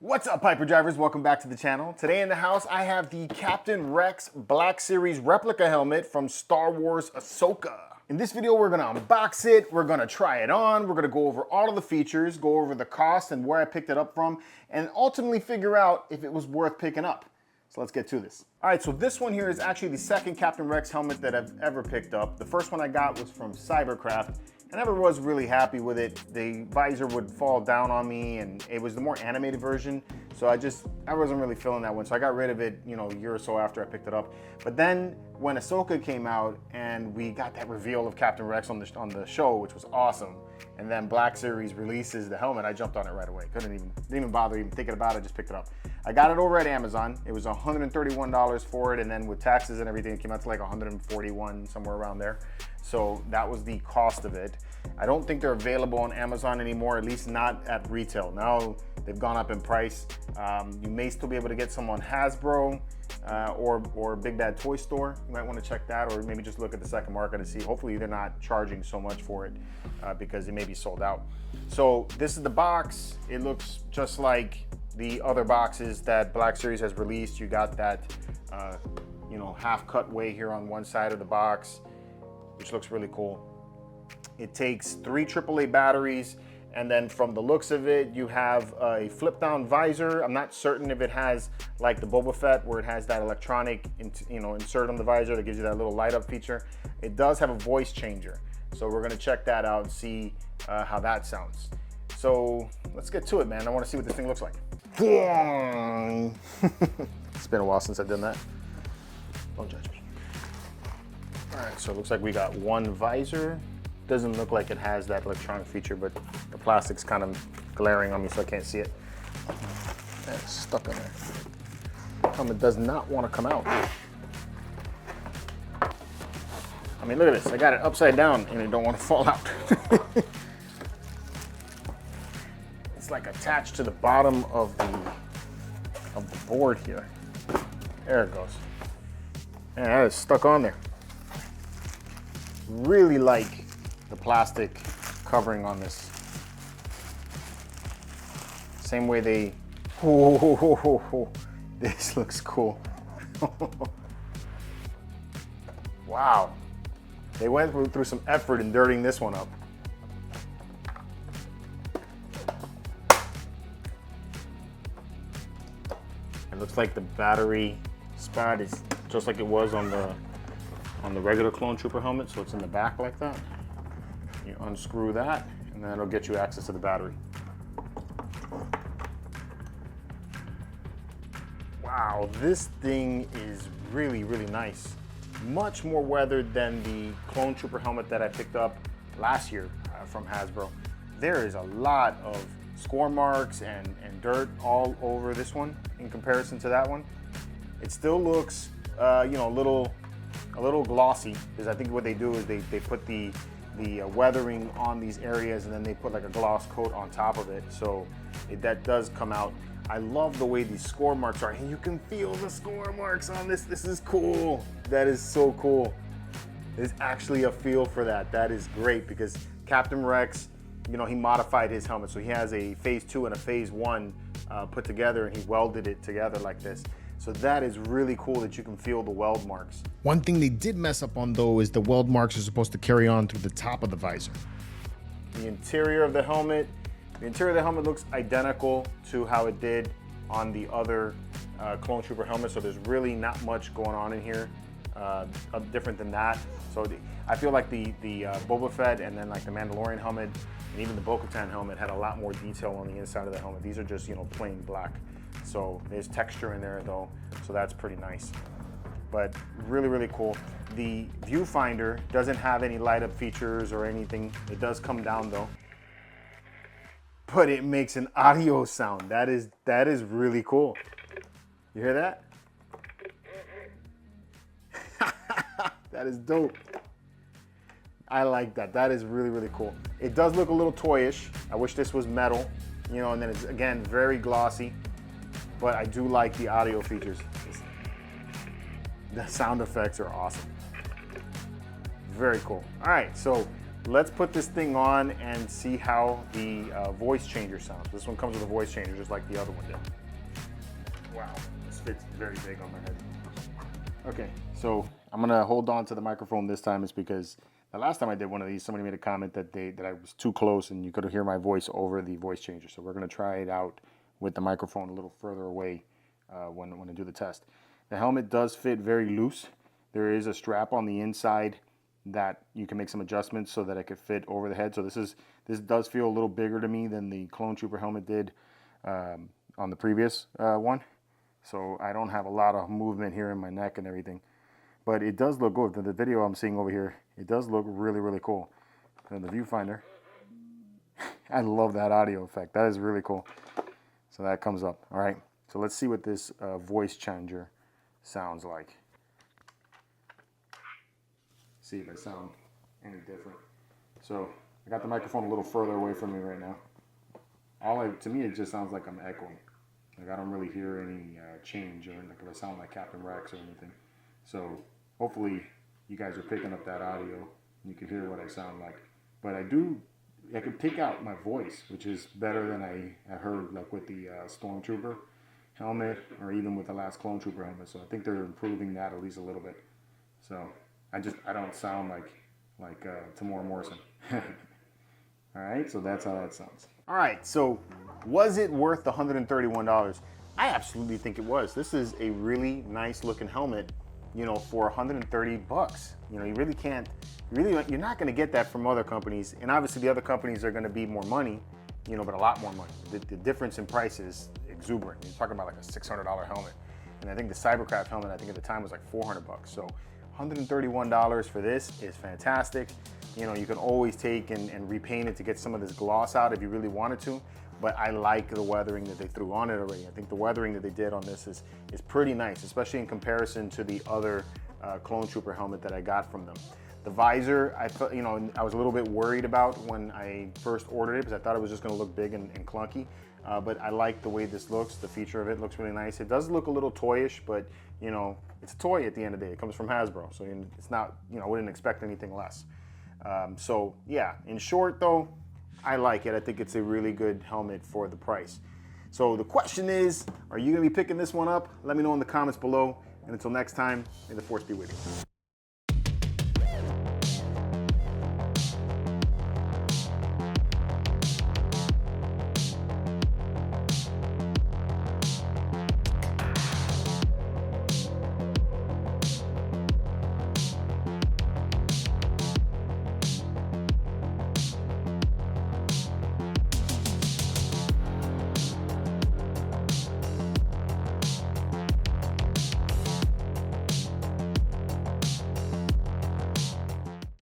What's up, Piper Drivers? Welcome back to the channel. Today in the house, I have the Captain Rex Black Series replica helmet from Star Wars Ahsoka. In this video, we're gonna unbox it, we're gonna try it on, we're gonna go over all of the features, go over the cost and where I picked it up from, and ultimately figure out if it was worth picking up. So let's get to this. All right, so this one here is actually the second Captain Rex helmet that I've ever picked up. The first one I got was from Cybercraft. I never was really happy with it. The visor would fall down on me and it was the more animated version. So I wasn't really feeling that one. So I got rid of it, you know, a year or so after I picked it up. But then when Ahsoka came out and we got that reveal of Captain Rex on the show, which was awesome. And then Black Series releases the helmet, I jumped on it right away. Didn't even bother even thinking about it, just picked it up. I got it over at Amazon. It was $131 for it. And then with taxes and everything, it came out to like $141, somewhere around there. So that was the cost of it. I don't think they're available on Amazon anymore, at least not at retail. Now they've gone up in price. You may still be able to get some on Hasbro or Big Bad Toy Store. You might want to check that, or maybe just look at the second market and see. Hopefully they're not charging so much for it because it may be sold out. So this is the box. It looks just like the other boxes that Black Series has released. You got that half cut way here on one side of the box, which looks really cool. It takes 3 AAA batteries, and then from the looks of it, you have a flip down visor. I'm not certain if it has like the Boba Fett where it has that electronic insert on the visor that gives you that little light up feature. It does have a voice changer. So we're gonna check that out and see how that sounds. So let's get to it, man. I wanna see what this thing looks like. It's been a while since I've done that. Don't judge me. All right, so it looks like we got one visor. Doesn't look like it has that electronic feature, but the plastic's kind of glaring on me, so I can't see it. It's stuck in there. Helmet does not want to come out. I mean, look at this. I got it upside down, and it don't want to fall out. It's like attached to the bottom of the board here. There it goes. Man, that is stuck on there. Really like the plastic covering on this. Same way they, this looks cool. Wow. They went through some effort in dirtying this one up. It looks like the battery spot is just like it was on the regular Clone Trooper helmet, so it's in the back like that. You unscrew that, and then it'll get you access to the battery. Wow, this thing is really, really nice. Much more weathered than the Clone Trooper helmet that I picked up last year from Hasbro. There is a lot of score marks and dirt all over this one in comparison to that one. It still looks, a little glossy, because I think what they do is they put the weathering on these areas, and then they put like a gloss coat on top of it, so that does come out. I love the way these score marks are, and you can feel the score marks on this. This is cool. That is so cool. There's actually a feel for that. That is great, because Captain Rex, he modified his helmet, so he has a phase 2 and a phase 1 put together, and he welded it together like this. So that is really cool that you can feel the weld marks. One thing they did mess up on though is the weld marks are supposed to carry on through the top of the visor. The interior of the helmet looks identical to how it did on the other Clone Trooper helmet, so there's really not much going on in here different than that. So I feel like the Boba Fett and then like the Mandalorian helmet and even the Bo-Katan helmet had a lot more detail on the inside of the helmet. These are just plain black. So there's texture in there though, so that's pretty nice. But really, really cool. The viewfinder doesn't have any light up features or anything. It does come down though. But it makes an audio sound. That is really cool. You hear that? That is dope. I like that. That is really, really cool. It does look a little toyish. I wish this was metal, and then it's, again, very glossy. But I do like the audio features. The sound effects are awesome. Very cool. All right, so let's put this thing on and see how the voice changer sounds. This one comes with a voice changer just like the other one did. Wow, this fits very big on my head. Okay, so I'm gonna hold on to the microphone this time. It's because the last time I did one of these, somebody made a comment that I was too close and you could hear my voice over the voice changer. So we're gonna try it out with the microphone a little further away when I do the test. The helmet does fit very loose. There is a strap on the inside that you can make some adjustments so that it could fit over the head. So this does feel a little bigger to me than the Clone Trooper helmet did on the previous one. So I don't have a lot of movement here in my neck and everything. But it does look good. The video I'm seeing over here, it does look really, really cool. And the viewfinder, I love that audio effect. That is really cool. So that comes up. All right. So let's see what this voice changer sounds like. See if I sound any different. So I got the microphone a little further away from me right now. To me, it just sounds like I'm echoing. Like I don't really hear any change or like if I sound like Captain Rex or anything. So hopefully you guys are picking up that audio and you can hear what I sound like. But I can pick out my voice, which is better than I heard like with the Stormtrooper helmet or even with the last Clone Trooper helmet. So I think they're improving that at least a little bit. So I don't sound like Tamora Morrison. All right, so that's how that sounds. All right, so was it worth the $131? I absolutely think it was. This is a really nice looking helmet, you know, for 130 bucks. You know, you really can't, you're not gonna get that from other companies. And obviously the other companies are gonna be more money, you know, but a lot more money. The difference in price is exuberant. You're talking about like a $600 helmet. And I think the Cybercraft helmet, I think at the time was like 400 bucks. So $131 for this is fantastic. You know, you can always take and repaint it to get some of this gloss out if you really wanted to, but I like the weathering that they threw on it already. I think the weathering that they did on this is pretty nice, especially in comparison to the other Clone Trooper helmet that I got from them. The visor, I was a little bit worried about when I first ordered it because I thought it was just gonna look big and clunky, but I like the way this looks. The feature of it looks really nice. It does look a little toyish, but you know, it's a toy at the end of the day. It comes from Hasbro, so it's not, you know, I wouldn't expect anything less. So yeah, in short though, I like it. I think it's a really good helmet for the price. So the question is, are you gonna be picking this one up? Let me know in the comments below. And until next time, may the force be with you.